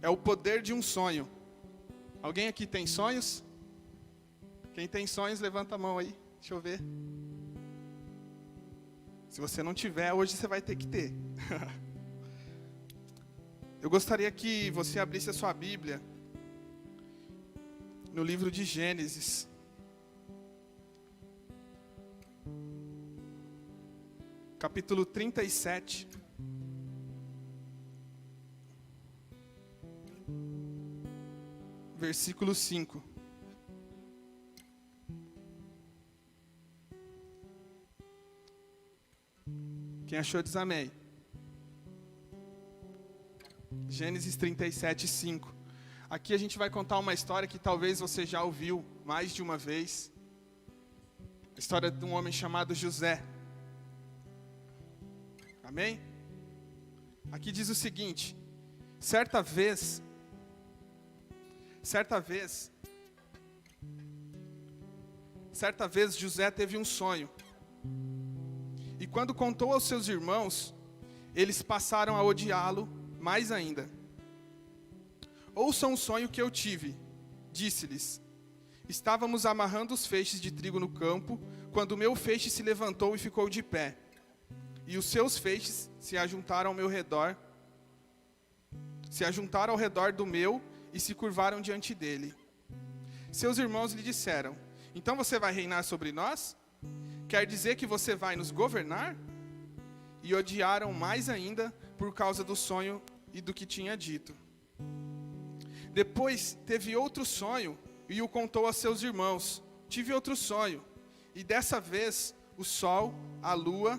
é o poder de um sonho. Alguém aqui tem sonhos? Quem tem sonhos, levanta a mão aí. Deixa eu ver. Se você não tiver, hoje você vai ter que ter. Eu gostaria que você abrisse a sua Bíblia no livro de Gênesis. Capítulo 37. Versículo 5. Quem achou diz amém. Gênesis 37, 5. Aqui a gente vai contar uma história que talvez você já ouviu mais de uma vez. A história de um homem chamado José. Amém? Aqui diz o seguinte: certa vez, José teve um sonho. E quando contou aos seus irmãos, eles passaram a odiá-lo mais ainda. Ouçam o sonho que eu tive, disse-lhes. Estávamos amarrando os feixes de trigo no campo, quando o meu feixe se levantou e ficou de pé. E os seus feixes se ajuntaram ao redor do meu e se curvaram diante dele. Seus irmãos lhe disseram: então você vai reinar sobre nós? Quer dizer que você vai nos governar? E odiaram mais ainda por causa do sonho e do que tinha dito. Depois teve outro sonho e o contou a seus irmãos. Tive outro sonho, e dessa vez o sol, a lua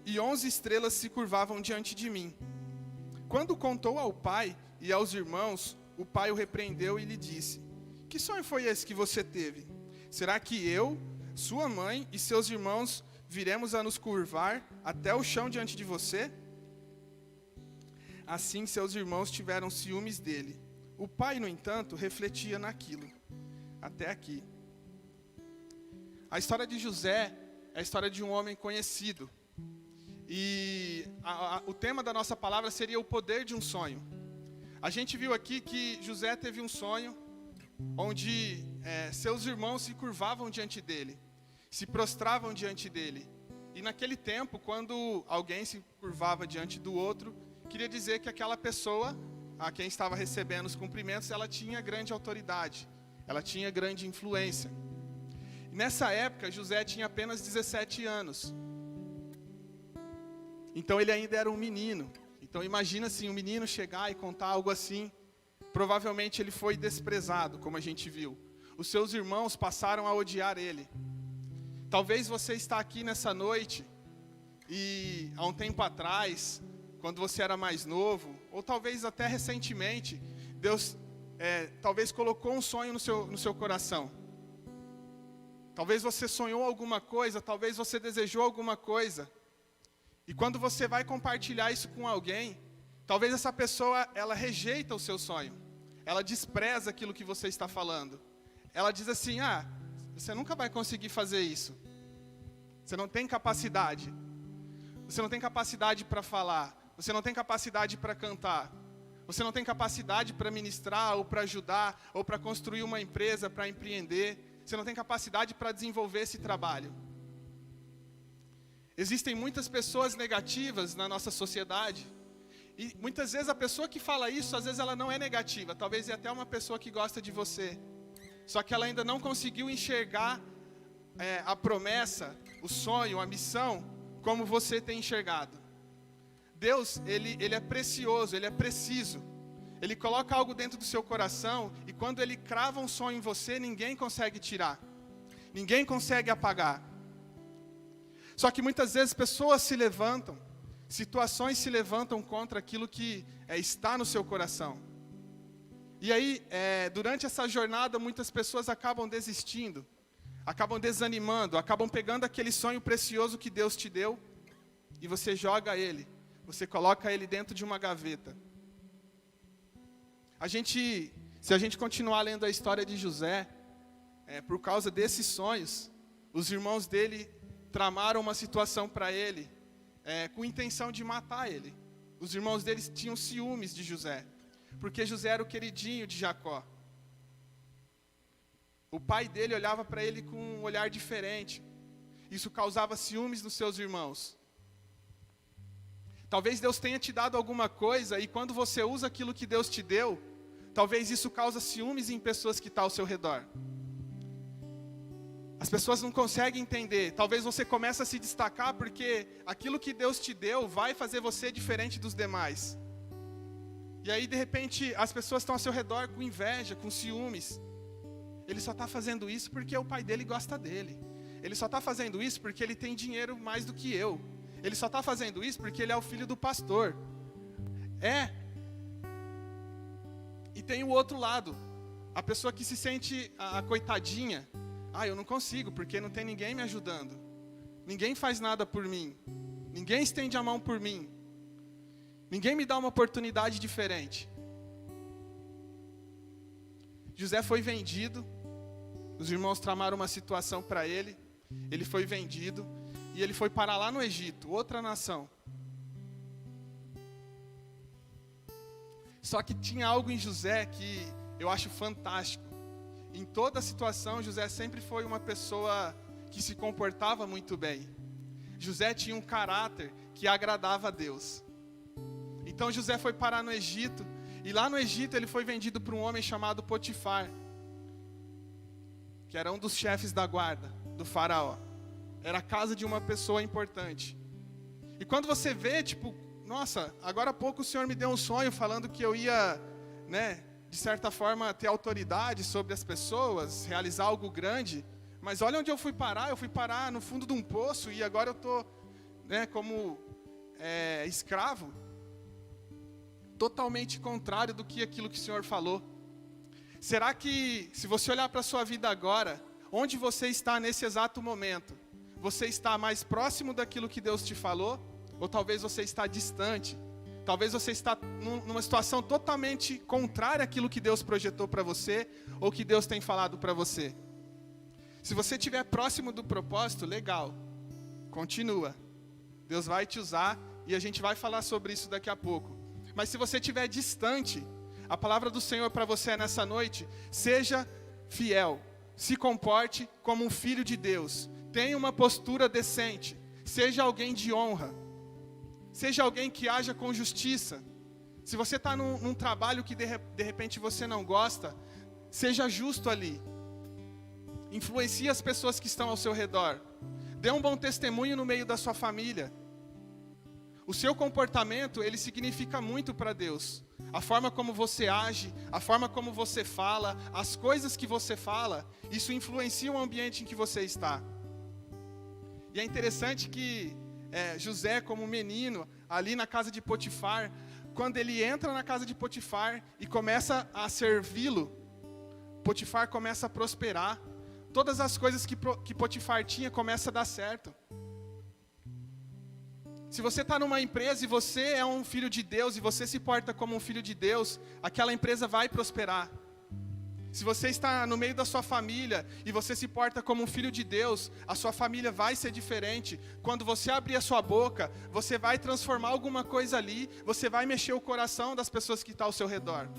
e 11 estrelas se curvavam diante de mim. Quando contou ao pai e aos irmãos, o pai o repreendeu e lhe disse: que sonho foi esse que você teve? Será que eu, sua mãe e seus irmãos viremos a nos curvar até o chão diante de você? Assim seus irmãos tiveram ciúmes dele. O pai, no entanto, refletia naquilo. Até aqui. A história de José é a história de um homem conhecido. E o tema da nossa palavra seria o poder de um sonho. A gente viu aqui que José teve um sonho onde seus irmãos se curvavam diante dele, se prostravam diante dele. E naquele tempo, quando alguém se curvava diante do outro, queria dizer que aquela pessoa, a quem estava recebendo os cumprimentos, ela tinha grande autoridade, ela tinha grande influência. E nessa época, José tinha apenas 17 anos. Então ele ainda era um menino. Então imagina assim, um menino chegar e contar algo assim. Provavelmente ele foi desprezado, como a gente viu. Os seus irmãos passaram a odiar ele. Talvez você está aqui nessa noite e há um tempo atrás, quando você era mais novo, ou talvez até recentemente, Deus talvez colocou um sonho no seu coração. Talvez você sonhou alguma coisa, talvez você desejou alguma coisa. E quando você vai compartilhar isso com alguém, talvez essa pessoa, ela rejeita o seu sonho. Ela despreza aquilo que você está falando. Ela diz assim: você nunca vai conseguir fazer isso. Você não tem capacidade. Você não tem capacidade para falar. Você não tem capacidade para cantar. Você não tem capacidade para ministrar, ou para ajudar, ou para construir uma empresa, para empreender. Você não tem capacidade para desenvolver esse trabalho. Existem muitas pessoas negativas na nossa sociedade. E muitas vezes a pessoa que fala isso, às vezes ela não é negativa. Talvez é até uma pessoa que gosta de você. Só que ela ainda não conseguiu enxergar a promessa, o sonho, a missão, como você tem enxergado. Deus, ele é precioso, ele é preciso. Ele coloca algo dentro do seu coração e quando ele crava um sonho em você, ninguém consegue tirar. Ninguém consegue apagar. Só que muitas vezes pessoas se levantam, situações se levantam contra aquilo que está no seu coração. E aí, durante essa jornada, muitas pessoas acabam desistindo, acabam desanimando, acabam pegando aquele sonho precioso que Deus te deu e você joga ele, você coloca ele dentro de uma gaveta. Se a gente continuar lendo a história de José, por causa desses sonhos, os irmãos dele tramaram uma situação para ele, com intenção de matar ele. Os irmãos deles tinham ciúmes de José, porque José era o queridinho de Jacó. O pai dele olhava para ele com um olhar diferente. Isso causava ciúmes nos seus irmãos. Talvez Deus tenha te dado alguma coisa, e quando você usa aquilo que Deus te deu, talvez isso cause ciúmes em pessoas que estão ao seu redor. As pessoas não conseguem entender. Talvez você comece a se destacar porque aquilo que Deus te deu vai fazer você diferente dos demais. E aí, de repente, as pessoas estão ao seu redor com inveja, com ciúmes. Ele só está fazendo isso porque o pai dele gosta dele. Ele só está fazendo isso porque ele tem dinheiro mais do que eu. Ele só está fazendo isso porque ele é o filho do pastor. E tem o outro lado. A pessoa que se sente a coitadinha. Eu não consigo porque não tem ninguém me ajudando. Ninguém faz nada por mim. Ninguém estende a mão por mim. Ninguém me dá uma oportunidade diferente. José foi vendido. Os irmãos tramaram uma situação para ele. Ele foi vendido. E ele foi parar lá no Egito, outra nação. Só que tinha algo em José que eu acho fantástico. Em toda situação, José sempre foi uma pessoa que se comportava muito bem. José tinha um caráter que agradava a Deus. Então José foi parar no Egito. E lá no Egito ele foi vendido para um homem chamado Potifar, que era um dos chefes da guarda do faraó. Era a casa de uma pessoa importante. E quando você vê, nossa, agora há pouco o Senhor me deu um sonho falando que eu ia, de certa forma, ter autoridade sobre as pessoas, realizar algo grande. Mas olha onde eu fui parar no fundo de um poço e agora eu estou, como escravo. Totalmente contrário do que aquilo que o Senhor falou. Será que, se você olhar para a sua vida agora, onde você está nesse exato momento, você está mais próximo daquilo que Deus te falou? Ou talvez você está distante? Talvez você está numa situação totalmente contrária àquilo que Deus projetou para você, ou que Deus tem falado para você. Se você estiver próximo do propósito, legal, continua. Deus vai te usar e a gente vai falar sobre isso daqui a pouco. Mas se você estiver distante, a palavra do Senhor para você nessa noite: seja fiel, se comporte como um filho de Deus, tenha uma postura decente, seja alguém de honra, seja alguém que haja com justiça. Se você está num trabalho que de repente você não gosta, seja justo ali, influencie as pessoas que estão ao seu redor, dê um bom testemunho no meio da sua família. O seu comportamento, ele significa muito para Deus. A forma como você age, a forma como você fala, as coisas que você fala, isso influencia o ambiente em que você está. E é interessante que José, como menino, ali na casa de Potifar, quando ele entra na casa de Potifar e começa a servi-lo, Potifar começa a prosperar. Todas as coisas que Potifar tinha começam a dar certo. Se você está numa empresa e você é um filho de Deus e você se porta como um filho de Deus, aquela empresa vai prosperar. Se você está no meio da sua família e você se porta como um filho de Deus, a sua família vai ser diferente. Quando você abrir a sua boca, você vai transformar alguma coisa ali, você vai mexer o coração das pessoas que estão ao seu redor.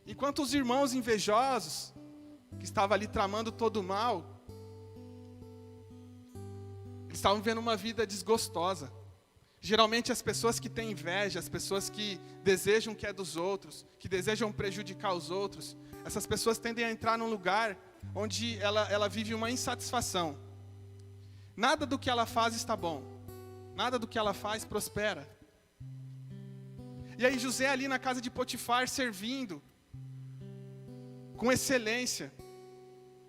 Enquanto os irmãos invejosos, que estavam ali tramando todo o mal, eles estavam vivendo uma vida desgostosa. Geralmente as pessoas que têm inveja, as pessoas que desejam o que é dos outros, que desejam prejudicar os outros, essas pessoas tendem a entrar num lugar onde ela vive uma insatisfação. Nada do que ela faz está bom. Nada do que ela faz prospera. E aí José ali na casa de Potifar servindo, com excelência.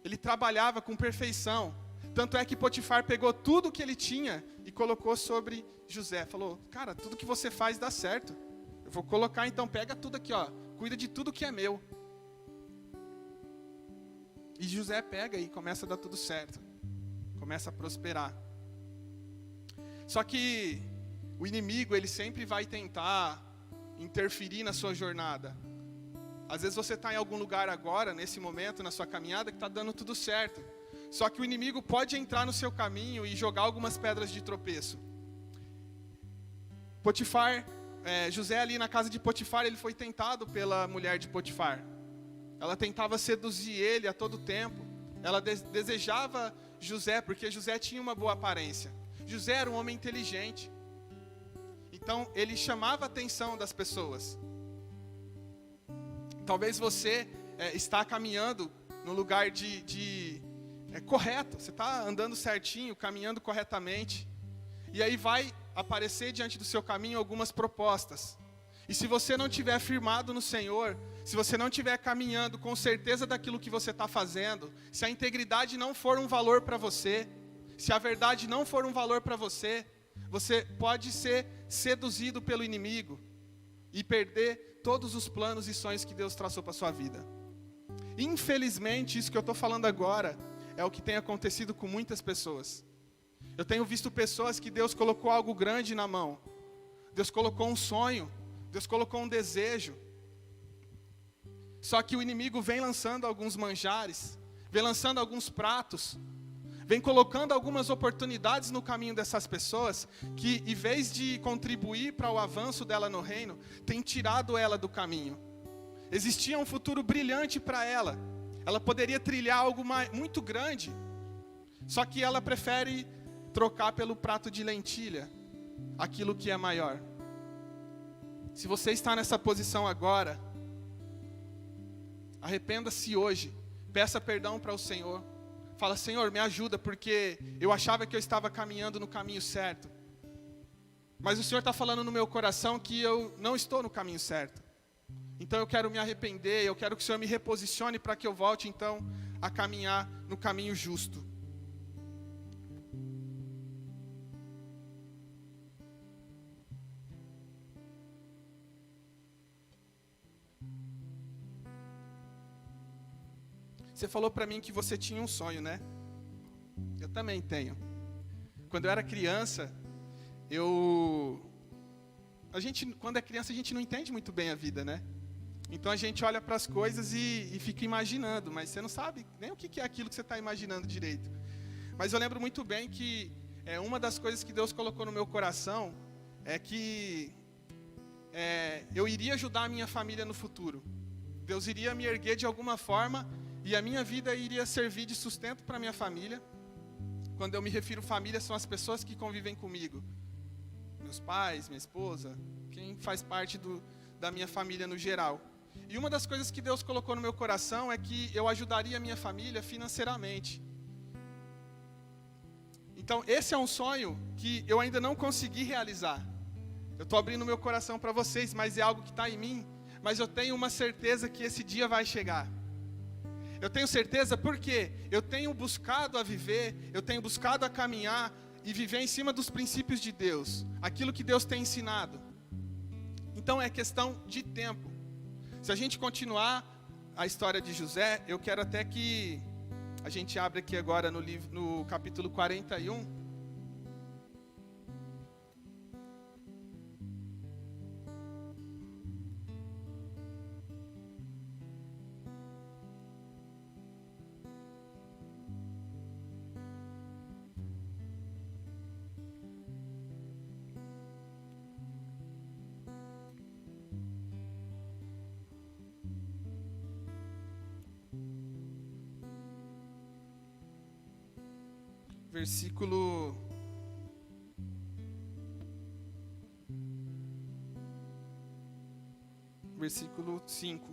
Ele trabalhava com perfeição. Tanto é que Potifar pegou tudo que ele tinha e colocou sobre José. Falou: cara, tudo que você faz dá certo. Eu vou colocar, então pega tudo aqui, cuida de tudo que é meu. E José pega e começa a dar tudo certo. Começa a prosperar. Só que o inimigo, ele sempre vai tentar interferir na sua jornada. Às vezes você está em algum lugar agora, nesse momento, na sua caminhada, que está dando tudo certo. Só que o inimigo pode entrar no seu caminho e jogar algumas pedras de tropeço. José ali na casa de Potifar, ele foi tentado pela mulher de Potifar. Ela tentava seduzir ele a todo tempo. Ela desejava José, porque José tinha uma boa aparência. José era um homem inteligente. Então, ele chamava a atenção das pessoas. Talvez você está caminhando no lugar correto. Você está andando certinho, caminhando corretamente. E aí vai aparecer diante do seu caminho algumas propostas. E se você não estiver firmado no Senhor, se você não estiver caminhando com certeza daquilo que você está fazendo, se a integridade não for um valor para você, se a verdade não for um valor para você, você pode ser seduzido pelo inimigo e perder todos os planos e sonhos que Deus traçou para a sua vida. Infelizmente, isso que eu estou falando agora é o que tem acontecido com muitas pessoas. Eu tenho visto pessoas que Deus colocou algo grande na mão. Deus colocou um sonho, Deus colocou um desejo. Só que o inimigo vem lançando alguns manjares, vem lançando alguns pratos, vem colocando algumas oportunidades no caminho dessas pessoas que, em vez de contribuir para o avanço dela no reino, tem tirado ela do caminho. Existia um futuro brilhante para ela. Ela poderia trilhar algo muito grande, só que ela prefere trocar pelo prato de lentilha aquilo que é maior. Se você está nessa posição agora, arrependa-se hoje, peça perdão para o Senhor. Fala: Senhor, me ajuda, porque eu achava que eu estava caminhando no caminho certo. Mas o Senhor está falando no meu coração que eu não estou no caminho certo. Então eu quero me arrepender, eu quero que o Senhor me reposicione para que eu volte então a caminhar no caminho justo. Você falou para mim que você tinha um sonho, né? Eu também tenho. Quando eu era criança, quando é criança, a gente não entende muito bem a vida, né? Então a gente olha para as coisas e fica imaginando, mas você não sabe nem o que é aquilo que você está imaginando direito. Mas eu lembro muito bem que uma das coisas que Deus colocou no meu coração é que eu iria ajudar a minha família no futuro. Deus iria me erguer de alguma forma e a minha vida iria servir de sustento para a minha família. Quando eu me refiro família, são as pessoas que convivem comigo. Meus pais, minha esposa, quem faz parte da minha família no geral. E uma das coisas que Deus colocou no meu coração é que eu ajudaria a minha família financeiramente. Então, esse é um sonho que eu ainda não consegui realizar. Eu estou abrindo meu coração para vocês, mas é algo que está em mim. Mas eu tenho uma certeza que esse dia vai chegar. Eu tenho certeza porque eu tenho buscado a viver, eu tenho buscado a caminhar e viver em cima dos princípios de Deus, aquilo que Deus tem ensinado. Então é questão de tempo. Se a gente continuar a história de José, eu quero até que a gente abra aqui agora no capítulo 41. Versículo 5.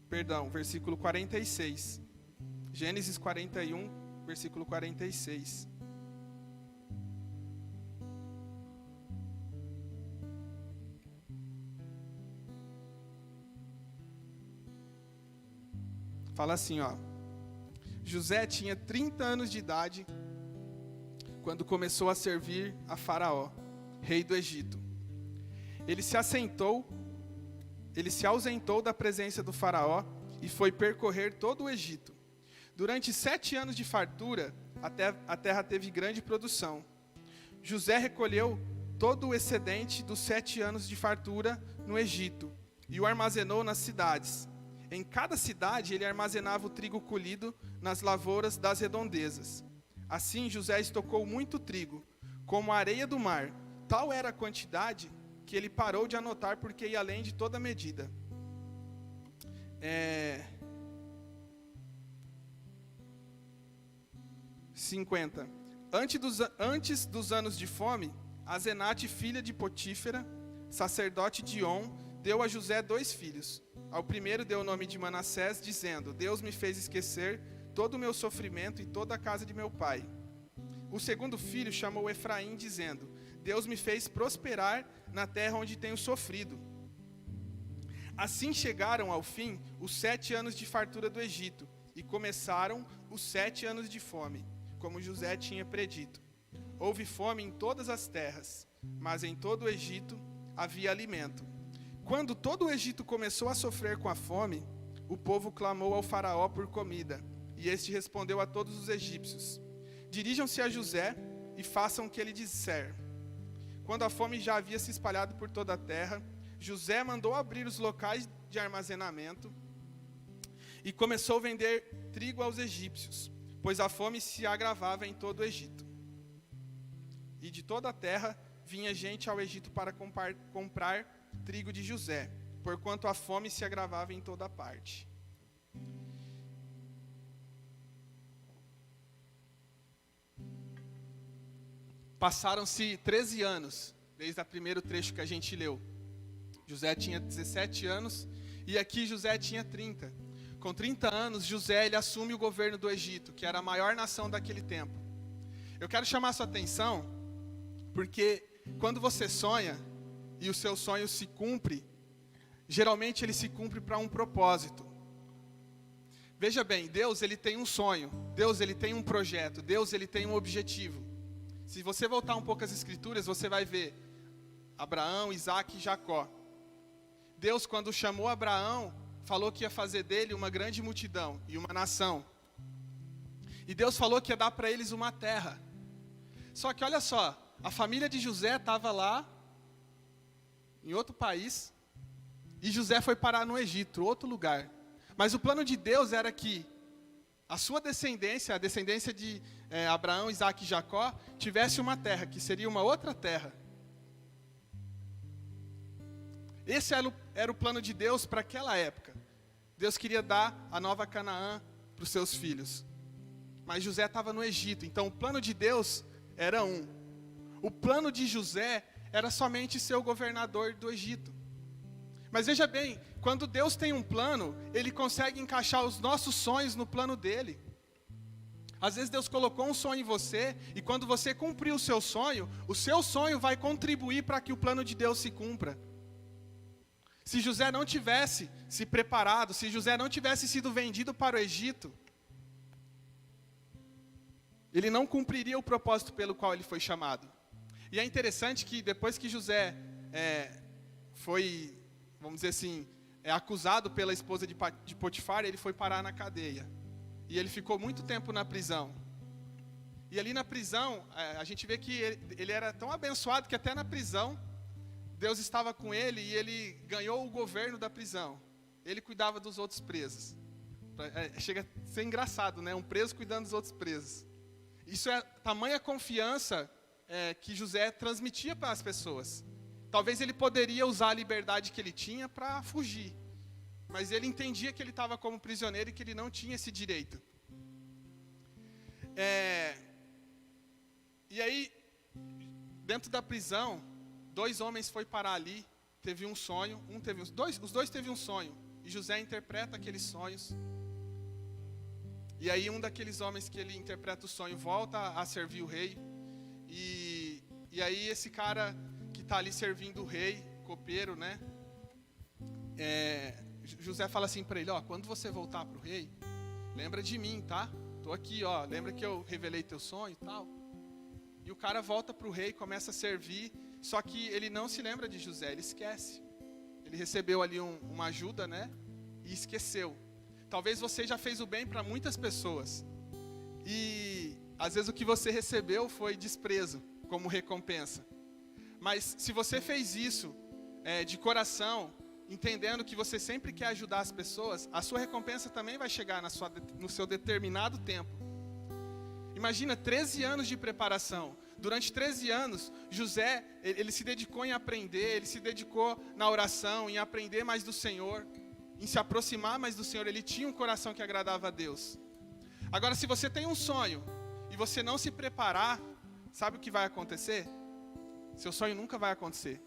Perdão, versículo 46. Gênesis 41, versículo 46. Fala assim, ó. José tinha 30 anos de idade quando começou a servir a Faraó, rei do Egito. Ele se ausentou da presença do Faraó e foi percorrer todo o Egito. Durante 7 anos de fartura, a terra teve grande produção. José recolheu todo o excedente dos 7 anos de fartura no Egito e o armazenou nas cidades. Em cada cidade ele armazenava o trigo colhido nas lavouras das redondezas. Assim José estocou muito trigo, como a areia do mar, tal era a quantidade que ele parou de anotar porque ia além de toda medida. 50. Antes dos anos de fome, Azenate, filha de Potífera, sacerdote de On, deu a José 2 filhos. Ao primeiro deu o nome de Manassés, dizendo: Deus me fez esquecer todo o meu sofrimento e toda a casa de meu pai. O segundo filho chamou Efraim, dizendo: Deus me fez prosperar na terra onde tenho sofrido. Assim chegaram ao fim os 7 anos de fartura do Egito, e começaram os 7 anos de fome, como José tinha predito. Houve fome em todas as terras, mas em todo o Egito havia alimento. Quando todo o Egito começou a sofrer com a fome, o povo clamou ao faraó por comida, e este respondeu a todos os egípcios: Dirijam-se a José e façam o que ele disser. Quando a fome já havia se espalhado por toda a terra, José mandou abrir os locais de armazenamento e começou a vender trigo aos egípcios, pois a fome se agravava em todo o Egito. E de toda a terra vinha gente ao Egito para comprar trigo de José, porquanto a fome se agravava em toda parte. Passaram-se 13 anos, desde o primeiro trecho que a gente leu. José tinha 17 anos e aqui José tinha 30. Com 30 anos, José ele assume o governo do Egito, que era a maior nação daquele tempo. Eu quero chamar a sua atenção, porque quando você sonha e o seu sonho se cumpre, geralmente ele se cumpre para um propósito. Veja bem, Deus ele tem um sonho, Deus ele tem um projeto, Deus ele tem um objetivo. Se você voltar um pouco às Escrituras, você vai ver Abraão, Isaac e Jacó. Deus, quando chamou Abraão, falou que ia fazer dele uma grande multidão e uma nação. E Deus falou que ia dar para eles uma terra. Só que olha só, a família de José estava lá, em outro país, e José foi parar no Egito, outro lugar. Mas o plano de Deus era que a sua descendência, a descendência de Abraão, Isaac e Jacó, tivesse uma terra, que seria uma outra terra. Esse era o plano de Deus para aquela época. Deus queria dar a nova Canaã para os seus filhos. Mas José estava no Egito, então o plano de Deus era um. O plano de José era somente ser o governador do Egito. Mas veja bem, quando Deus tem um plano, Ele consegue encaixar os nossos sonhos no plano dEle. Às vezes Deus colocou um sonho em você, e quando você cumprir o seu sonho vai contribuir para que o plano de Deus se cumpra. Se José não tivesse se preparado, se José não tivesse sido vendido para o Egito, ele não cumpriria o propósito pelo qual ele foi chamado. E é interessante que depois que José foi, vamos dizer assim, acusado pela esposa de Potifar, ele foi parar na cadeia. E ele ficou muito tempo na prisão. E ali na prisão, a gente vê que ele era tão abençoado que até na prisão, Deus estava com ele e ele ganhou o governo da prisão. Ele cuidava dos outros presos. Chega a ser engraçado, né? Um preso cuidando dos outros presos. Isso é tamanha confiança que José transmitia para as pessoas. Talvez ele poderia usar a liberdade que ele tinha para fugir. Mas ele entendia que ele estava como prisioneiro e que ele não tinha esse direito. E aí, dentro da prisão, 2 homens foram parar ali, teve um sonho, os dois teve um sonho, e José interpreta aqueles sonhos. E aí um daqueles homens que ele interpreta o sonho volta a servir o rei, e aí esse cara que está ali servindo o rei, copeiro, né? José fala assim para ele: quando você voltar para o rei, lembra de mim, tá? Estou aqui, lembra que eu revelei teu sonho e tal? E o cara volta para o rei, começa a servir. Só que ele não se lembra de José, ele esquece. Ele recebeu ali uma ajuda, né? E esqueceu. Talvez você já fez o bem para muitas pessoas. E às vezes o que você recebeu foi desprezo como recompensa. Mas se você fez isso de coração, entendendo que você sempre quer ajudar as pessoas, a sua recompensa também vai chegar no seu determinado tempo. Imagina 13 anos de preparação. Durante 13 anos, José, ele se dedicou em aprender, ele se dedicou na oração, em aprender mais do Senhor, em se aproximar mais do Senhor. Ele tinha um coração que agradava a Deus. Agora, se você tem um sonho e você não se preparar, sabe o que vai acontecer? Seu sonho nunca vai acontecer.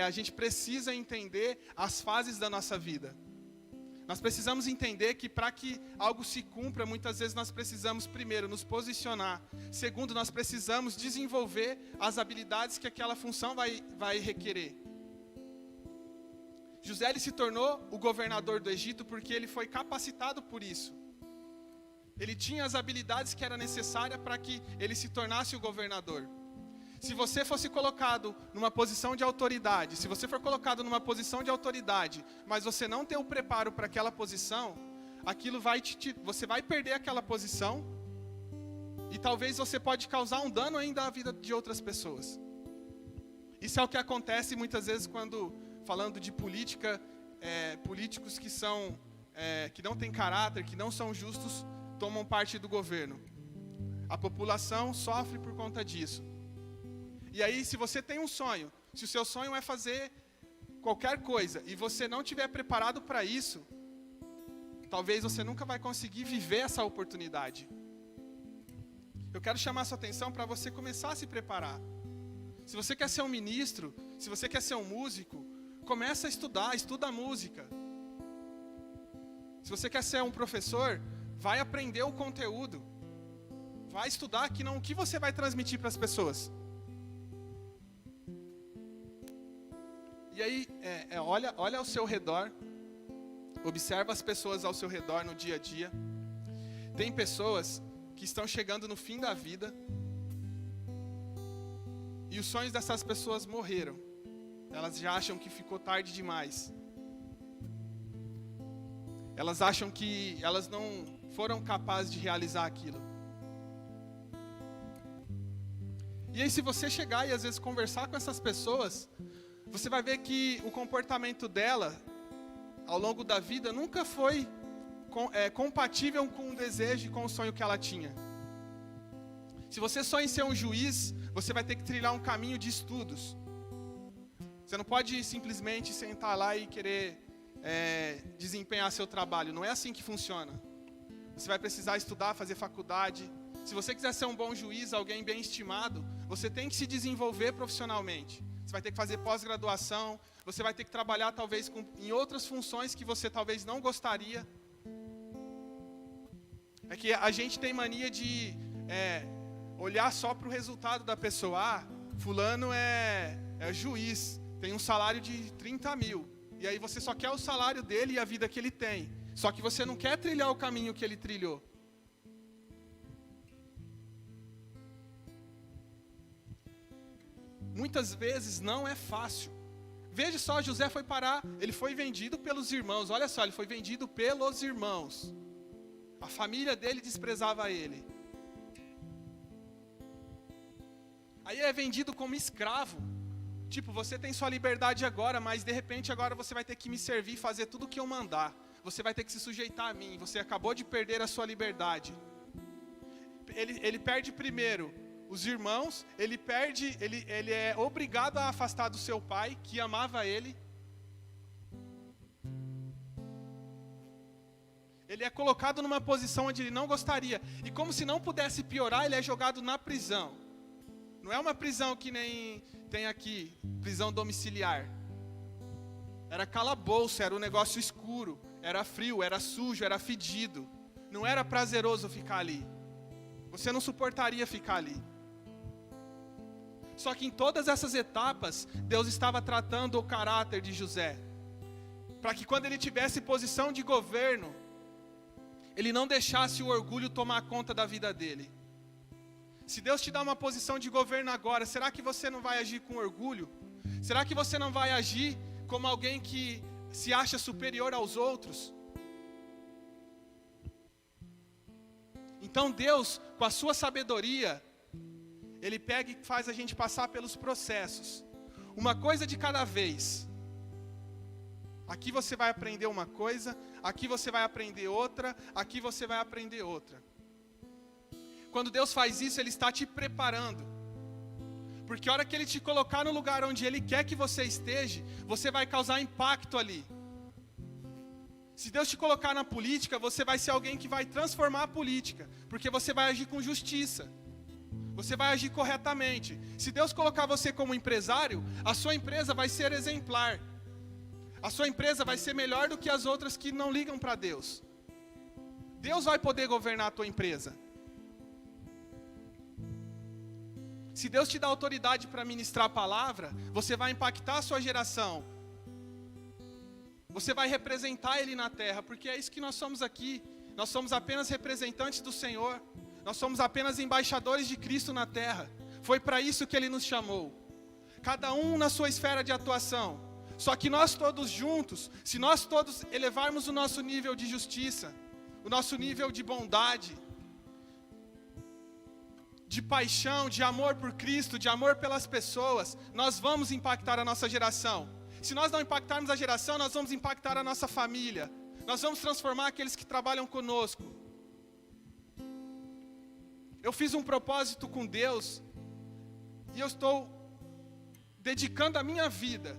A gente precisa entender as fases da nossa vida. Nós precisamos entender que para que algo se cumpra, muitas vezes nós precisamos, primeiro, nos posicionar. Segundo, nós precisamos desenvolver as habilidades que aquela função vai requerer. José, ele se tornou o governador do Egito porque ele foi capacitado por isso. Ele tinha as habilidades que eram necessárias para que ele se tornasse o governador. Se você fosse colocado numa posição de autoridade, se você for colocado numa posição de autoridade, mas você não tem o preparo para aquela posição, aquilo você vai perder aquela posição e talvez você pode causar um dano ainda à vida de outras pessoas. Isso é o que acontece muitas vezes quando, falando de política, políticos que não têm caráter, que não são justos, tomam parte do governo. A população sofre por conta disso. E aí, se você tem um sonho, se o seu sonho é fazer qualquer coisa e você não estiver preparado para isso, talvez você nunca vai conseguir viver essa oportunidade. Eu quero chamar sua atenção para você começar a se preparar. Se você quer ser um ministro, se você quer ser um músico, começa a estudar, estuda música. Se você quer ser um professor, vai aprender o conteúdo. Vai estudar o que você vai transmitir para as pessoas. E aí, olha ao seu redor, observa as pessoas ao seu redor no dia a dia. Tem pessoas que estão chegando no fim da vida e os sonhos dessas pessoas morreram. Elas já acham que ficou tarde demais. Elas acham que elas não foram capazes de realizar aquilo. E aí, se você chegar e às vezes conversar com essas pessoas, você vai ver que o comportamento dela, ao longo da vida, nunca foi compatível com o desejo e com o sonho que ela tinha. Se você sonha em ser um juiz, você vai ter que trilhar um caminho de estudos. Você não pode simplesmente sentar lá e querer desempenhar seu trabalho. Não é assim que funciona. Você vai precisar estudar, fazer faculdade. Se você quiser ser um bom juiz, alguém bem estimado, você tem que se desenvolver profissionalmente. Você vai ter que fazer pós-graduação, você vai ter que trabalhar talvez em outras funções que você talvez não gostaria. É que a gente tem mania de olhar só para o resultado da pessoa. Ah, fulano é juiz, tem um salário de 30 mil. E aí você só quer o salário dele e a vida que ele tem. Só que você não quer trilhar o caminho que ele trilhou. Muitas vezes não é fácil. Veja só, José foi parar, ele foi vendido pelos irmãos. Olha só, ele foi vendido pelos irmãos. A família dele desprezava ele. Aí é vendido como escravo. Tipo, você tem sua liberdade agora, mas de repente agora você vai ter que me servir, fazer tudo o que eu mandar. Você vai ter que se sujeitar a mim. Você acabou de perder a sua liberdade. Ele perde primeiro os irmãos, ele é obrigado a afastar do seu pai, que amava ele. Ele é colocado numa posição onde ele não gostaria. E como se não pudesse piorar, ele é jogado na prisão. Não é uma prisão que nem tem aqui, prisão domiciliar. Era calabouço, era um negócio escuro, era frio, era sujo, era fedido. Não era prazeroso ficar ali. Você não suportaria ficar ali. Só que em todas essas etapas, Deus estava tratando o caráter de José. Para que quando ele tivesse posição de governo, ele não deixasse o orgulho tomar conta da vida dele. Se Deus te dá uma posição de governo agora, será que você não vai agir com orgulho? Será que você não vai agir como alguém que se acha superior aos outros? Então Deus, com a sua sabedoria, Ele pega e faz a gente passar pelos processos. Uma coisa de cada vez. Aqui você vai aprender uma coisa, aqui você vai aprender outra, aqui você vai aprender outra. Quando Deus faz isso, Ele está te preparando. Porque a hora que Ele te colocar no lugar onde Ele quer que você esteja, você vai causar impacto ali. Se Deus te colocar na política, você vai ser alguém que vai transformar a política. Porque você vai agir com justiça. Você vai agir corretamente. Se Deus colocar você como empresário, a sua empresa vai ser exemplar. A sua empresa vai ser melhor do que as outras que não ligam para Deus. Deus vai poder governar a tua empresa. Se Deus te dá autoridade para ministrar a palavra, você vai impactar a sua geração. Você vai representar Ele na terra, porque é isso que nós somos aqui. Nós somos apenas representantes do Senhor. Nós somos apenas embaixadores de Cristo na terra. Foi para isso que Ele nos chamou. Cada um na sua esfera de atuação. Só que nós todos juntos, se nós todos elevarmos o nosso nível de justiça, o nosso nível de bondade, de paixão, de amor por Cristo, de amor pelas pessoas, nós vamos impactar a nossa geração. Se nós não impactarmos a geração, nós vamos impactar a nossa família. Nós vamos transformar aqueles que trabalham conosco. Eu fiz um propósito com Deus e eu estou dedicando a minha vida.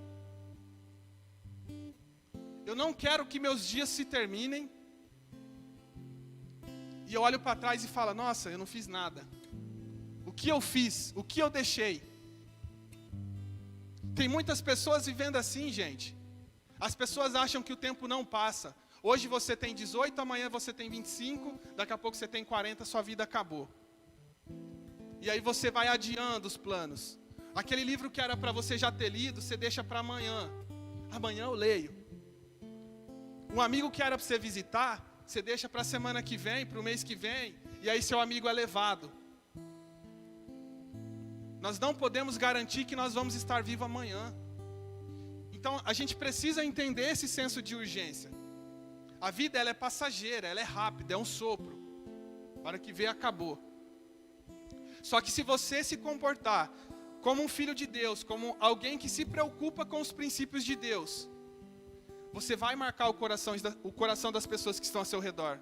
Eu não quero que meus dias se terminem e eu olho para trás e falo, nossa, eu não fiz nada. O que eu fiz? O que eu deixei? Tem muitas pessoas vivendo assim, gente. As pessoas acham que o tempo não passa. Hoje você tem 18, amanhã você tem 25, daqui a pouco você tem 40, sua vida acabou. E aí você vai adiando os planos. Aquele livro que era para você já ter lido, você deixa para amanhã. Amanhã eu leio. Um amigo que era para você visitar, você deixa para a semana que vem, para o mês que vem, e aí seu amigo é levado. Nós não podemos garantir que nós vamos estar vivos amanhã. Então, a gente precisa entender esse senso de urgência. A vida, ela é passageira, ela é rápida, é um sopro. Para que vê, acabou. Só que se você se comportar como um filho de Deus, como alguém que se preocupa com os princípios de Deus, você vai marcar o coração das pessoas que estão ao seu redor.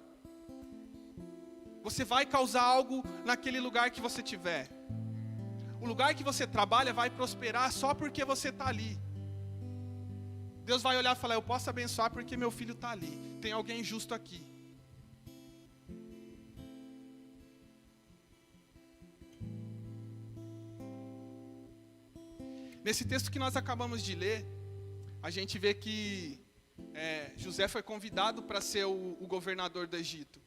Você vai causar algo naquele lugar que você estiver. O lugar que você trabalha vai prosperar só porque você está ali. Deus vai olhar e falar, eu posso abençoar porque meu filho está ali. Tem alguém justo aqui. Nesse texto que nós acabamos de ler, a gente vê que José foi convidado para ser o governador do Egito.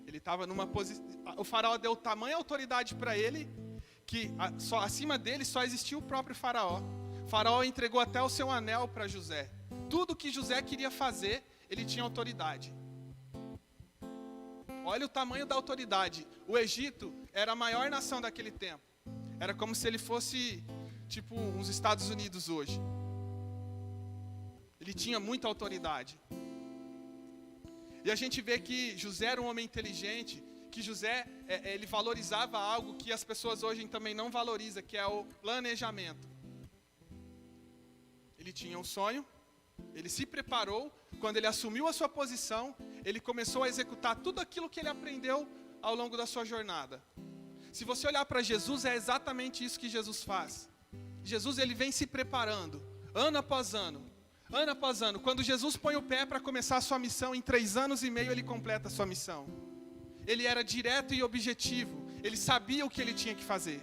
Ele estava numa posição... O faraó deu tamanha autoridade para ele, que acima dele só existia o próprio faraó. O faraó entregou até o seu anel para José. Tudo que José queria fazer, ele tinha autoridade. Olha o tamanho da autoridade. O Egito era a maior nação daquele tempo. Era como se ele fosse, tipo, os Estados Unidos hoje. Ele tinha muita autoridade. E a gente vê que José era um homem inteligente, que José, ele valorizava algo que as pessoas hoje também não valorizam, que é o planejamento. Ele tinha um sonho, ele se preparou, quando ele assumiu a sua posição, ele começou a executar tudo aquilo que ele aprendeu ao longo da sua jornada. Se você olhar para Jesus, é exatamente isso que Jesus faz. Jesus, ele vem se preparando, ano após ano. Ano após ano. Quando Jesus põe o pé para começar a sua missão, em 3 anos e meio ele completa a sua missão. Ele era direto e objetivo. Ele sabia o que ele tinha que fazer.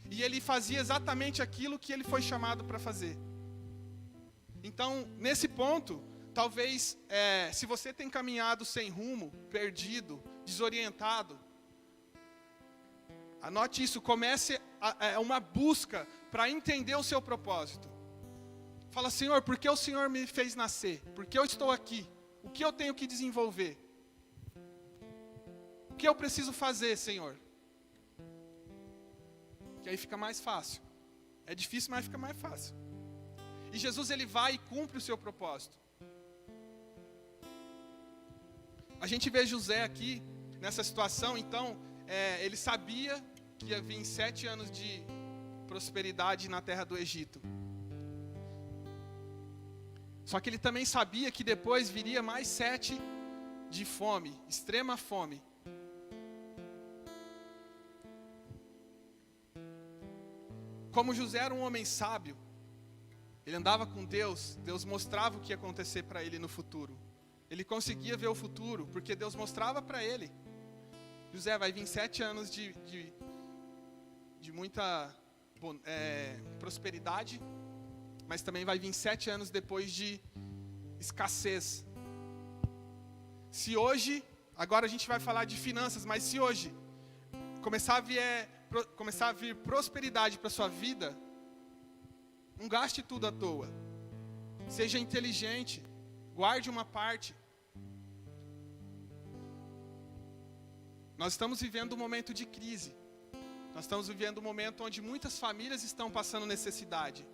E ele fazia exatamente aquilo que ele foi chamado para fazer. Então, nesse ponto, talvez, se você tem caminhado sem rumo, perdido, desorientado, anote isso, comece uma busca para entender o seu propósito. Fala, Senhor, por que o Senhor me fez nascer? Por que eu estou aqui? O que eu tenho que desenvolver? O que eu preciso fazer, Senhor? Que aí fica mais fácil. É difícil, mas fica mais fácil. E Jesus, ele vai e cumpre o seu propósito. A gente vê José aqui, nessa situação, então, ele sabia que ia vir 7 anos de prosperidade na terra do Egito. Só que ele também sabia que depois viria mais 7 de fome, extrema fome. Como José era um homem sábio, ele andava com Deus, Deus mostrava o que ia acontecer para ele no futuro. Ele conseguia ver o futuro, porque Deus mostrava para ele. José, vai vir 7 anos de muita prosperidade, mas também vai vir 7 anos depois de escassez. Se hoje, agora a gente vai falar de finanças, mas se hoje começar a vir prosperidade para sua vida, não gaste tudo à toa. Seja inteligente, guarde uma parte. Nós estamos vivendo um momento de crise. Nós estamos vivendo um momento onde muitas famílias estão passando necessidade.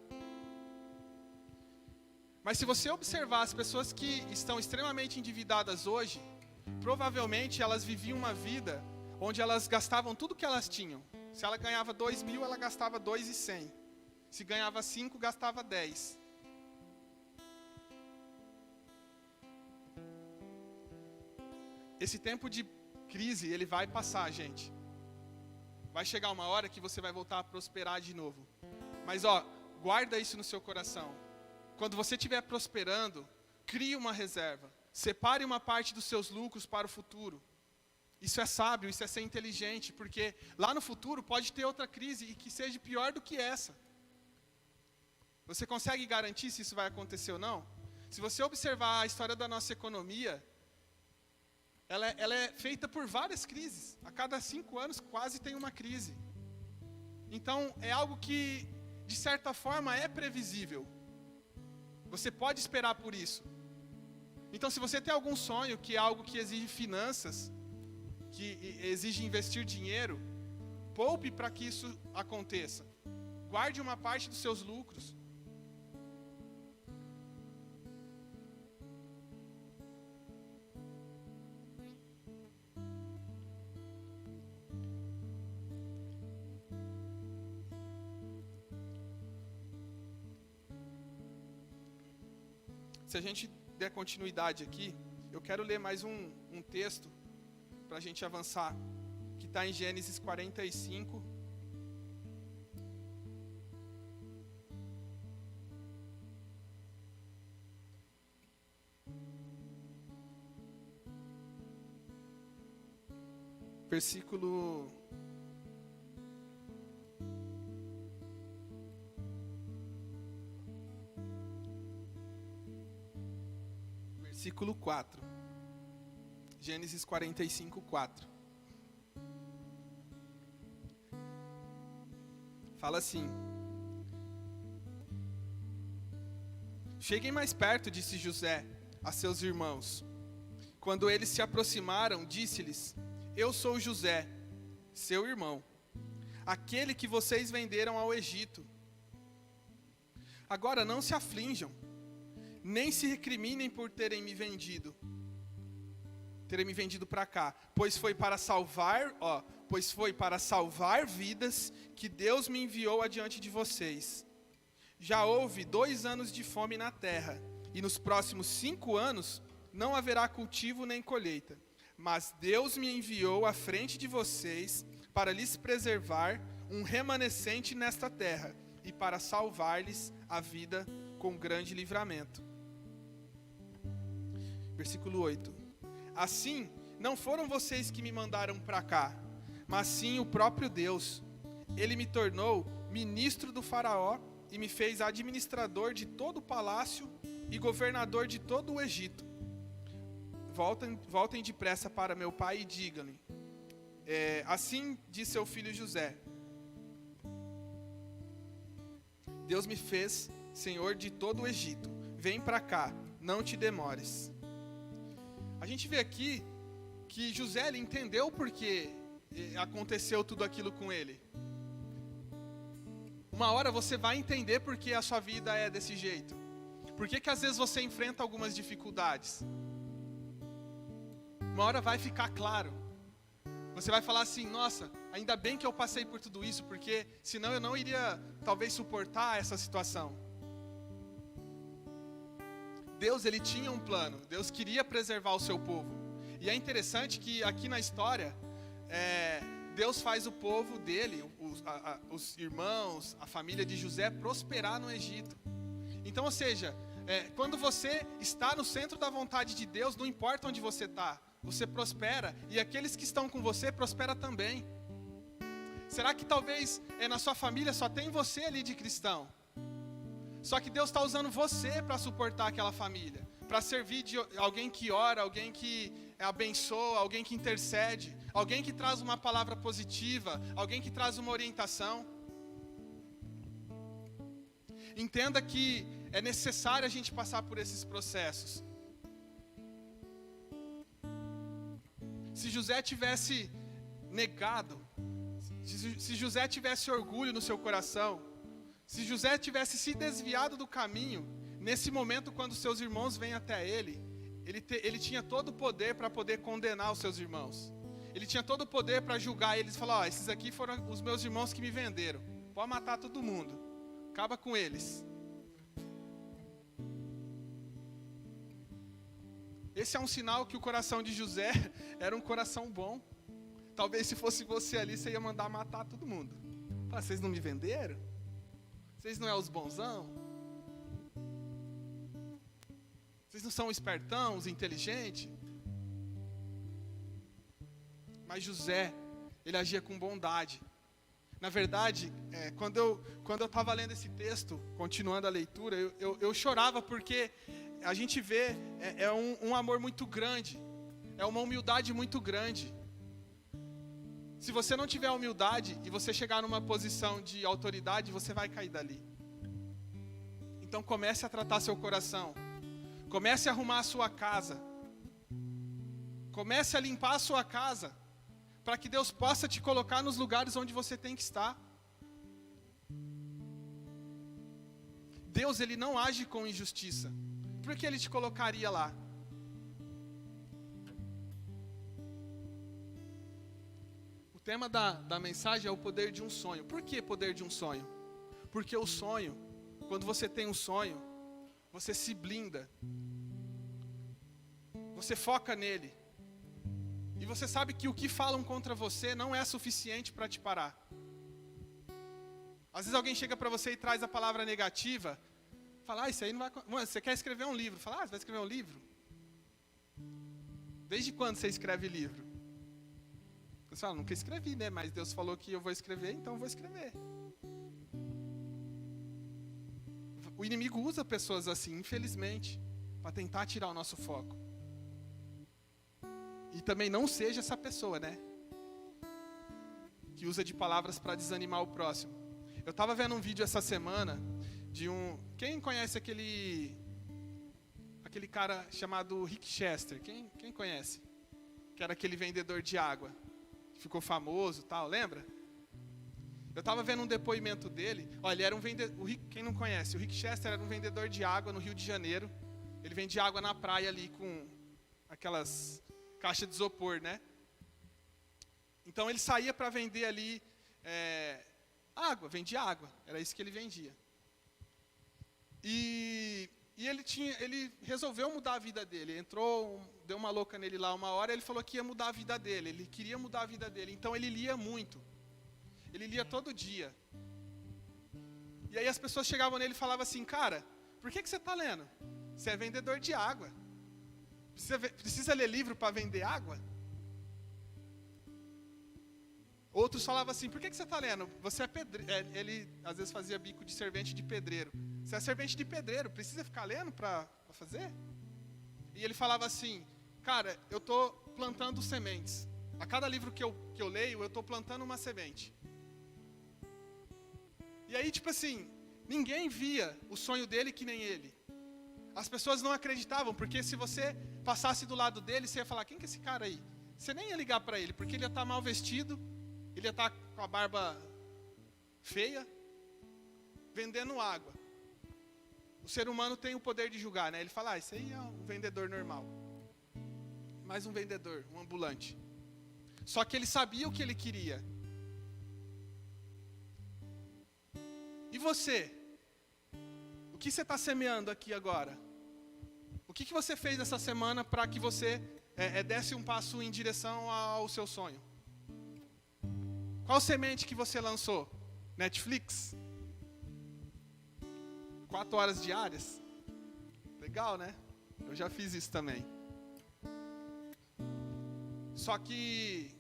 Mas se você observar as pessoas que estão extremamente endividadas hoje, provavelmente elas viviam uma vida onde elas gastavam tudo que elas tinham. Se ela ganhava 2.000, ela gastava 2.100. Se ganhava 5, gastava 10. Esse tempo de crise, ele vai passar, gente. Vai chegar uma hora que você vai voltar a prosperar de novo. Mas guarda isso no seu coração. Quando você estiver prosperando, crie uma reserva. Separe uma parte dos seus lucros para o futuro. Isso é sábio, isso é ser inteligente, porque lá no futuro pode ter outra crise e que seja pior do que essa. Você consegue garantir se isso vai acontecer ou não? Se você observar a história da nossa economia, ela é feita por várias crises. A cada 5 anos quase tem uma crise. Então é algo que, de certa forma, é previsível. Você pode esperar por isso. Então se você tem algum sonho, que é algo que exige finanças, que exige investir dinheiro, poupe para que isso aconteça. Guarde uma parte dos seus lucros. Se a gente der continuidade aqui, eu quero ler mais um texto para a gente avançar, que está em Gênesis 45. Versículo 4. Gênesis 45, 4. Fala assim: cheguem mais perto, disse José a seus irmãos. Quando eles se aproximaram, disse-lhes: eu sou José, seu irmão, aquele que vocês venderam ao Egito. Agora não se aflinjam, nem se recriminem por terem me vendido para cá, pois foi para salvar vidas que Deus me enviou adiante de vocês. Já houve 2 anos de fome na terra, e nos próximos 5 anos não haverá cultivo nem colheita. Mas Deus me enviou à frente de vocês para lhes preservar um remanescente nesta terra e para salvar-lhes a vida com grande livramento. Versículo 8. Assim, não foram vocês que me mandaram para cá, mas sim o próprio Deus. Ele me tornou ministro do faraó e me fez administrador de todo o palácio e governador de todo o Egito. Voltem depressa para meu pai e digam-lhe: assim diz seu filho José, Deus me fez senhor de todo o Egito. Vem para cá, não te demores. A gente vê aqui que José, ele entendeu porque aconteceu tudo aquilo com ele. Uma hora você vai entender porque a sua vida é desse jeito. Por que às vezes você enfrenta algumas dificuldades? Uma hora vai ficar claro. Você vai falar assim: nossa, ainda bem que eu passei por tudo isso, porque senão eu não iria talvez suportar essa situação. Deus, ele tinha um plano. Deus queria preservar o seu povo. E é interessante que aqui na história, Deus faz o povo dele, os irmãos, a família de José prosperar no Egito. Então, ou seja, quando você está no centro da vontade de Deus, não importa onde você está, você prospera, e aqueles que estão com você prosperam também. Será que talvez na sua família só tem você ali de cristão? Só que Deus está usando você para suportar aquela família, para servir de alguém que ora, alguém que abençoa, alguém que intercede, alguém que traz uma palavra positiva, alguém que traz uma orientação. Entenda que é necessário a gente passar por esses processos. Se José tivesse negado, se José tivesse orgulho no seu coração, se José tivesse se desviado do caminho, nesse momento quando seus irmãos vêm até ele tinha todo o poder para poder condenar os seus irmãos. Ele tinha todo o poder para julgar eles e falar, esses aqui foram os meus irmãos que me venderam. Pode matar todo mundo. Acaba com eles. Esse é um sinal que o coração de José era um coração bom. Talvez se fosse você ali, você ia mandar matar todo mundo. Fala, vocês não me venderam? Vocês não é os bonzão? Vocês não são espertão, os inteligentes? Mas José, ele agia com bondade. Na verdade, quando eu estava lendo esse texto, continuando a leitura, eu chorava porque a gente vê um amor muito grande, é uma humildade muito grande. Se você não tiver humildade e você chegar numa posição de autoridade, você vai cair dali. Então comece a tratar seu coração, comece a arrumar a sua casa, comece a limpar a sua casa, para que Deus possa te colocar nos lugares onde você tem que estar. Deus, ele não age com injustiça. Por que ele te colocaria lá? O tema da mensagem é o poder de um sonho. Por que poder de um sonho? Porque o sonho, quando você tem um sonho, você se blinda. Você foca nele. E você sabe que o que falam contra você não é suficiente para te parar. Às vezes alguém chega para você e traz a palavra negativa, fala, isso aí não vai... Mano, você quer escrever um livro? Fala, você vai escrever um livro? Desde quando você escreve livro? Você fala, nunca escrevi, né? Mas Deus falou que eu vou escrever, então eu vou escrever. O inimigo usa pessoas assim, infelizmente, para tentar tirar o nosso foco. E também não seja essa pessoa, né? Que usa de palavras para desanimar o próximo. Eu estava vendo um vídeo essa semana de um... Quem conhece aquele cara chamado Rick Chester? Quem conhece? Que era aquele vendedor de água. Que ficou famoso e tal, lembra? Eu estava vendo um depoimento dele. Olha, ele era um vendedor... Quem não conhece? O Rick Chester era um vendedor de água no Rio de Janeiro. Ele vende água na praia ali com aquelas... caixa de isopor, né? Então ele saía para vender ali água, vendia água, era isso que ele vendia. E ele resolveu mudar a vida dele, deu uma louca nele lá uma hora, ele falou que ia mudar a vida dele, ele queria mudar a vida dele, então ele lia muito, ele lia todo dia. E aí as pessoas chegavam nele e falavam assim, cara, por que você está lendo? Você é vendedor de água. Precisa ler livro para vender água? Outros falavam assim, por que você está lendo? Você é pedreiro. Ele às vezes fazia bico de servente de pedreiro. Você é servente de pedreiro, precisa ficar lendo para fazer? E ele falava assim, cara, eu estou plantando sementes. A cada livro que eu leio, eu estou plantando uma semente. E aí, tipo assim, ninguém via o sonho dele que nem ele. As pessoas não acreditavam, porque se você passasse do lado dele, você ia falar, quem que é esse cara aí? Você nem ia ligar para ele, porque ele ia estar mal vestido, ele ia estar com a barba feia, vendendo água. O ser humano tem o poder de julgar, né? Ele fala, isso aí é um vendedor normal. Mais um vendedor, um ambulante. Só que ele sabia o que ele queria. E você? O que você está semeando aqui agora? O que você fez essa semana para que você desse um passo em direção ao seu sonho? Qual semente que você lançou? Netflix? 4 horas diárias? Legal, né? Eu já fiz isso também. Só que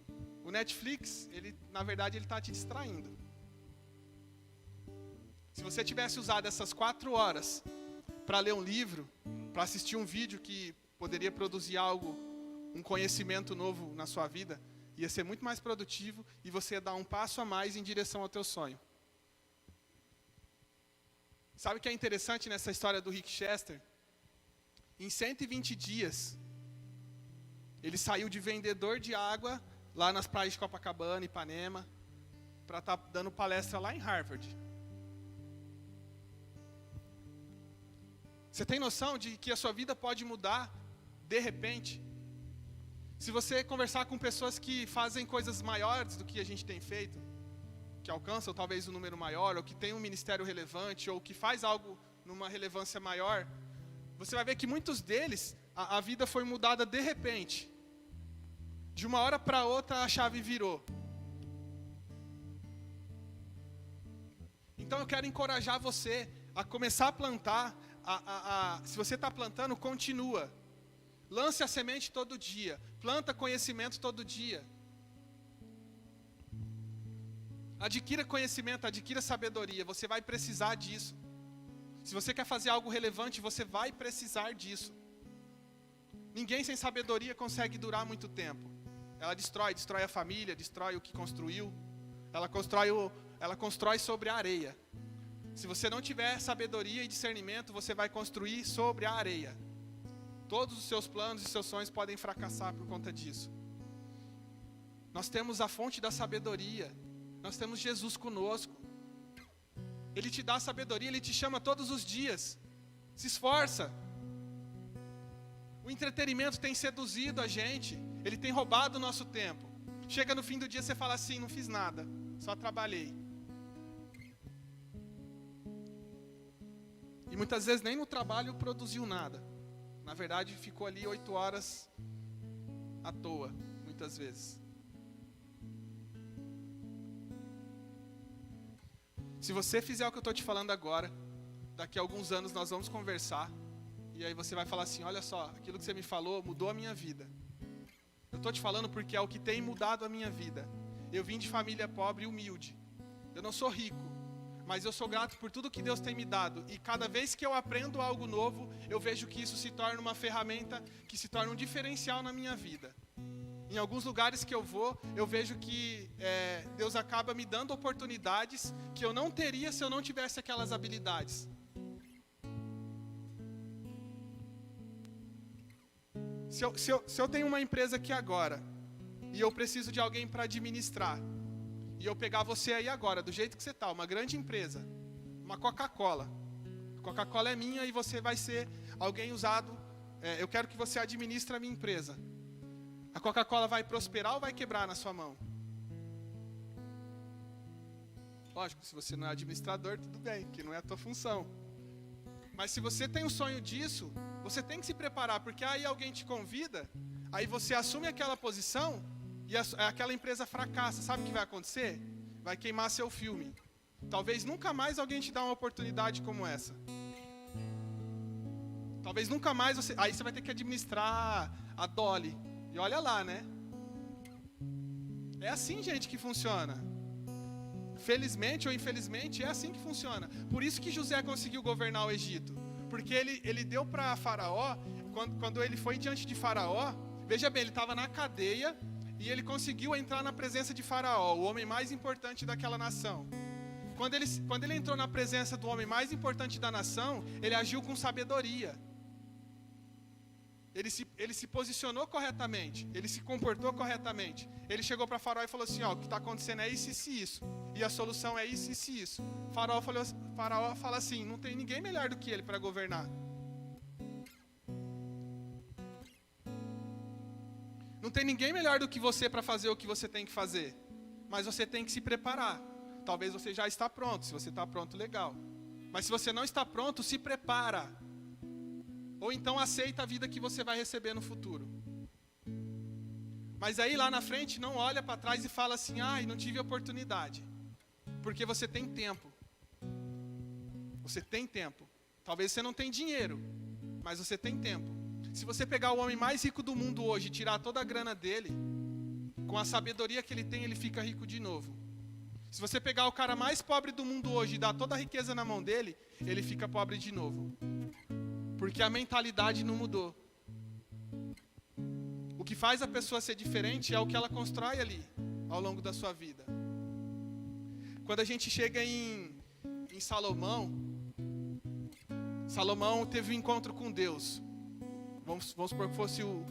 o Netflix, na verdade, ele está te distraindo. Se você tivesse usado essas 4 horas para ler um livro, para assistir um vídeo que poderia produzir algo, um conhecimento novo na sua vida, ia ser muito mais produtivo e você ia dar um passo a mais em direção ao teu sonho. Sabe o que é interessante nessa história do Rick Chester? Em 120 dias, ele saiu de vendedor de água lá nas praias de Copacabana, Ipanema, para estar dando palestra lá em Harvard. Você tem noção de que a sua vida pode mudar de repente? Se você conversar com pessoas que fazem coisas maiores do que a gente tem feito, que alcançam talvez um número maior, ou que tem um ministério relevante, ou que faz algo numa relevância maior, você vai ver que muitos deles, a vida foi mudada de repente. De uma hora para outra a chave virou. Então eu quero encorajar você a começar a plantar. Se você está plantando, continua. Lance a semente todo dia. Planta conhecimento todo dia. Adquira conhecimento, adquira sabedoria. Você vai precisar disso. Se você quer fazer algo relevante, você vai precisar disso. Ninguém sem sabedoria consegue durar muito tempo. Ela destrói a família, destrói o que construiu. Ela constrói sobre a areia. Se você não tiver sabedoria e discernimento, você vai construir sobre a areia. Todos os seus planos e seus sonhos podem fracassar por conta disso. Nós temos a fonte da sabedoria. Nós temos Jesus conosco. Ele te dá sabedoria, Ele te chama todos os dias. Se esforça. O entretenimento tem seduzido a gente. Ele tem roubado o nosso tempo. Chega no fim do dia, você fala assim, não fiz nada, só trabalhei. E muitas vezes nem no trabalho produziu nada. Na verdade, ficou ali 8 horas à toa, muitas vezes. Se você fizer o que eu estou te falando agora, daqui a alguns anos nós vamos conversar, e aí você vai falar assim, olha só, aquilo que você me falou mudou a minha vida. Eu estou te falando porque é o que tem mudado a minha vida. Eu vim de família pobre e humilde. Eu não sou rico, mas eu sou grato por tudo que Deus tem me dado. E cada vez que eu aprendo algo novo, eu vejo que isso se torna uma ferramenta, que se torna um diferencial na minha vida. Em alguns lugares que eu vou, eu vejo que Deus acaba me dando oportunidades que eu não teria se eu não tivesse aquelas habilidades. Se eu tenho uma empresa aqui agora, e eu preciso de alguém para administrar, e eu pegar você aí agora, do jeito que você está, uma grande empresa, uma Coca-Cola. A Coca-Cola é minha e você vai ser alguém usado. Eu quero que você administre a minha empresa. A Coca-Cola vai prosperar ou vai quebrar na sua mão? Lógico, se você não é administrador, tudo bem, que não é a tua função. Mas se você tem um sonho disso, você tem que se preparar, porque aí alguém te convida, aí você assume aquela posição e aquela empresa fracassa. Sabe o que vai acontecer? Vai queimar seu filme. Talvez nunca mais alguém te dá uma oportunidade como essa. Talvez nunca mais você... Aí você vai ter que administrar a Dolly. E olha lá, né? É assim, gente, que funciona. Felizmente ou infelizmente, é assim que funciona. Por isso que José conseguiu governar o Egito. Porque ele deu para Faraó, quando ele foi diante de Faraó, veja bem, ele estava na cadeia e ele conseguiu entrar na presença de Faraó, o homem mais importante daquela nação. Quando ele entrou na presença do homem mais importante da nação, ele agiu com sabedoria. Ele se posicionou corretamente, ele se comportou corretamente. Ele chegou para Faraó e falou assim, o que está acontecendo é isso, isso e isso. E a solução é isso, isso e isso. Faraó fala assim, não tem ninguém melhor do que ele para governar. Não tem ninguém melhor do que você para fazer o que você tem que fazer. Mas você tem que se preparar. Talvez você já está pronto. Se você está pronto, legal. Mas se você não está pronto, se prepara. Ou então aceita a vida que você vai receber no futuro. Mas aí lá na frente não olha para trás e fala assim, ai, não tive oportunidade. Porque você tem tempo. Você tem tempo. Talvez você não tenha dinheiro, mas você tem tempo. Se você pegar o homem mais rico do mundo hoje e tirar toda a grana dele, com a sabedoria que ele tem, ele fica rico de novo. Se você pegar o cara mais pobre do mundo hoje e dar toda a riqueza na mão dele, ele fica pobre de novo. Porque a mentalidade não mudou. O que faz a pessoa ser diferente é o que ela constrói ali, ao longo da sua vida. Quando a gente chega em Salomão, Salomão teve um encontro com Deus. Vamos supor que fosse o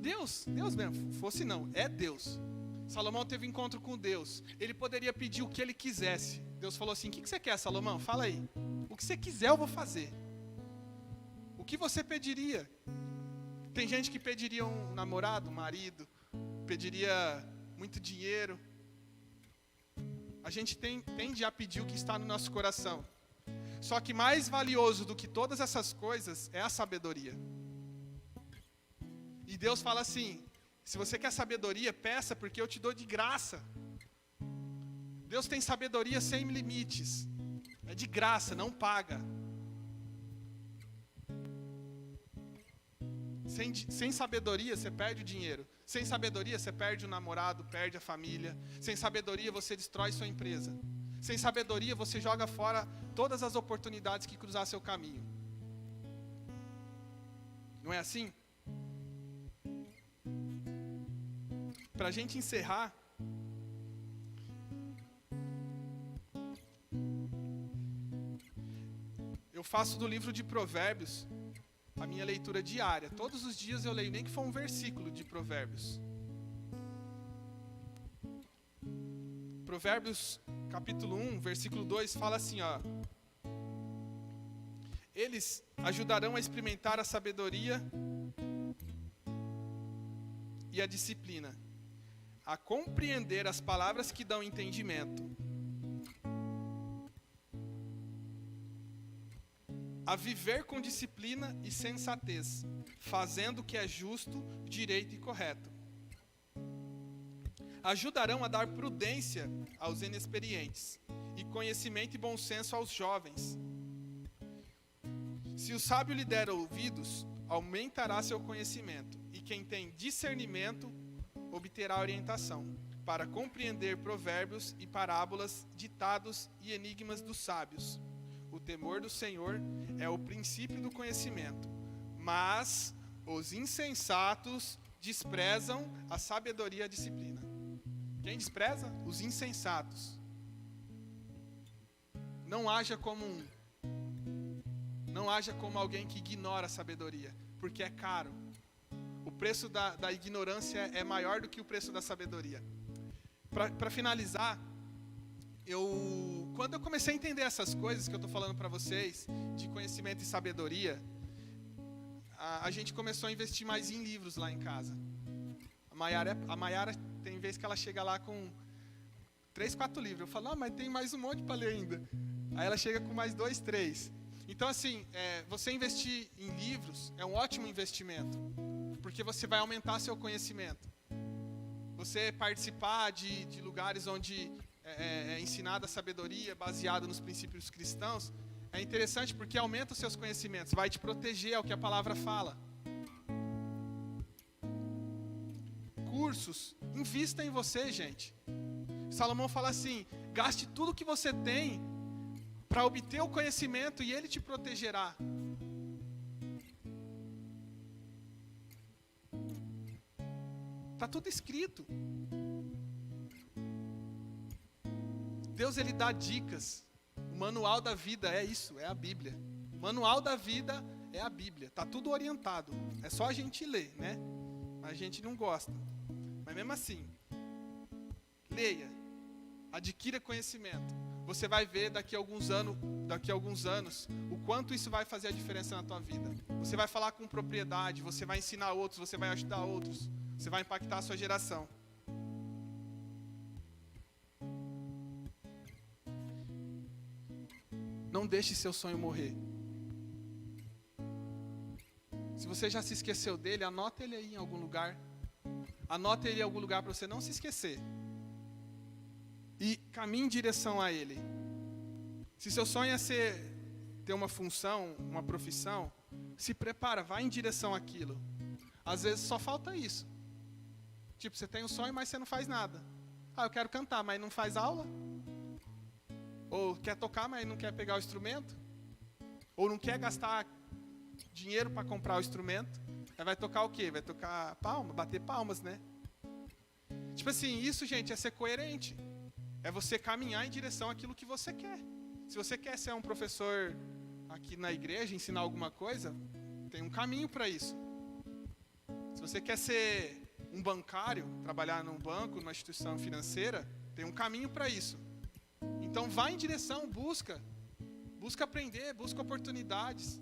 Deus mesmo, fosse não, é Deus. Salomão teve um encontro com Deus. Ele poderia pedir o que ele quisesse. Deus falou assim, o que você quer, Salomão? Fala aí. O que você quiser eu vou fazer. O que você pediria? Tem gente que pediria um namorado, um marido, pediria muito dinheiro. A gente tende a pedir o que está no nosso coração. Só que mais valioso do que todas essas coisas é a sabedoria. E Deus fala assim, se você quer sabedoria, peça porque eu te dou de graça. Deus tem sabedoria sem limites. É de graça, não paga. Sem sabedoria, você perde o dinheiro. Sem sabedoria, você perde o namorado, perde a família. Sem sabedoria, você destrói sua empresa. Sem sabedoria, você joga fora todas as oportunidades que cruzar seu caminho. Não é assim? Para a gente encerrar, eu faço do livro de Provérbios a minha leitura diária. Todos os dias eu leio, nem que for um versículo de Provérbios. Provérbios capítulo 1, versículo 2, fala assim, ó. Eles ajudarão a experimentar a sabedoria e a disciplina, a compreender as palavras que dão entendimento, a viver com disciplina e sensatez, fazendo o que é justo, direito e correto. Ajudarão a dar prudência aos inexperientes e conhecimento e bom senso aos jovens. Se o sábio lhe der ouvidos, aumentará seu conhecimento, e quem tem discernimento obterá orientação, para compreender provérbios e parábolas, ditados e enigmas dos sábios. O temor do Senhor é o princípio do conhecimento, mas os insensatos desprezam a sabedoria e a disciplina. Quem despreza? Os insensatos. Não haja como alguém que ignora a sabedoria, porque é caro. O preço da ignorância é maior do que o preço da sabedoria. Para finalizar, quando eu comecei a entender essas coisas que eu estou falando para vocês, de conhecimento e sabedoria, a gente começou a investir mais em livros lá em casa. A Maiara tem vez que ela chega lá com 3, 4 livros. Eu falo, mas tem mais um monte para ler ainda. Aí ela chega com mais 2, 3. Então assim, você investir em livros é um ótimo investimento, porque você vai aumentar seu conhecimento. Você participar de lugares onde é ensinada a sabedoria baseada nos princípios cristãos, é interessante porque aumenta os seus conhecimentos, vai te proteger, é o que a palavra fala. Cursos, invista em você, gente. Salomão fala assim, gaste tudo que você tem para obter o conhecimento e ele te protegerá. Está tudo escrito. Deus, ele dá dicas. O manual da vida é isso, é a Bíblia. O manual da vida é a Bíblia. Está tudo orientado. É só a gente ler, né? A gente não gosta. Mas mesmo assim, leia. Adquira conhecimento. Você vai ver daqui a alguns anos, o quanto isso vai fazer a diferença na tua vida. Você vai falar com propriedade, você vai ensinar outros, você vai ajudar outros. Você vai impactar a sua geração. Não deixe seu sonho morrer. Se você já se esqueceu dele, anota ele aí em algum lugar. Anota ele em algum lugar para você não se esquecer. E caminhe em direção a ele. Se seu sonho é ter uma função, uma profissão, se prepara, vai em direção àquilo. Às vezes só falta isso. Tipo, você tem um sonho, mas você não faz nada. Eu quero cantar, mas não faz aula. Ou quer tocar, mas não quer pegar o instrumento. Ou não quer gastar dinheiro para comprar o instrumento. Aí vai tocar o quê? Vai tocar palma, bater palmas, né? Tipo assim, isso, gente, é ser coerente. É você caminhar em direção àquilo que você quer. Se você quer ser um professor aqui na igreja, ensinar alguma coisa, tem um caminho para isso. Se você quer ser um bancário, trabalhar num banco, numa instituição financeira, tem um caminho para isso. Então vá em direção, busca aprender, busca oportunidades,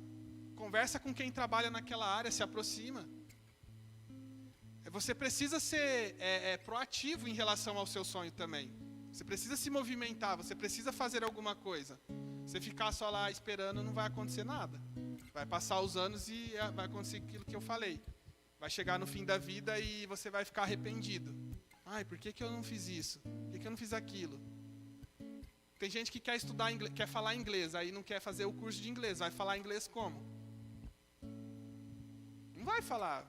conversa com quem trabalha naquela área, se aproxima. Você precisa ser proativo em relação ao seu sonho também. Você precisa se movimentar, você precisa fazer alguma coisa. Você ficar só lá esperando, não vai acontecer nada. Vai passar os anos e vai acontecer aquilo que eu falei. Vai chegar no fim da vida e você vai ficar arrependido. Por que eu não fiz isso? Por que eu não fiz aquilo? Tem gente que quer estudar inglês, quer falar inglês, aí não quer fazer o curso de inglês. Vai falar inglês como? Não vai falar.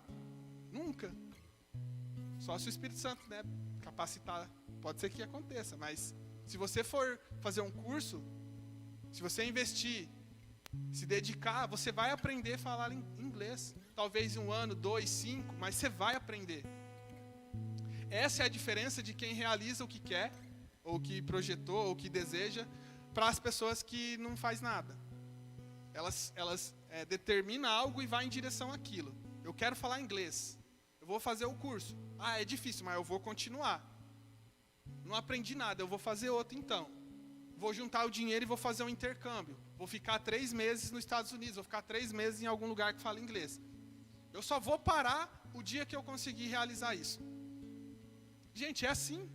Nunca. Só se o Espírito Santo, capacitar. Pode ser que aconteça, mas se você for fazer um curso, se você investir, se dedicar, você vai aprender a falar inglês. Talvez em 1 ano, 2, 5, mas você vai aprender. Essa é a diferença de quem realiza o que quer, ou que projetou, ou que deseja, para as pessoas que não faz nada. Elas determinam algo e vão em direção àquilo. Eu quero falar inglês. Eu vou fazer o curso. É difícil, mas eu vou continuar. Não aprendi nada, eu vou fazer outro então. Vou juntar o dinheiro e vou fazer um intercâmbio. Vou ficar 3 meses nos Estados Unidos, vou ficar 3 meses em algum lugar que fala inglês. Eu só vou parar o dia que eu conseguir realizar isso. Gente, é assim.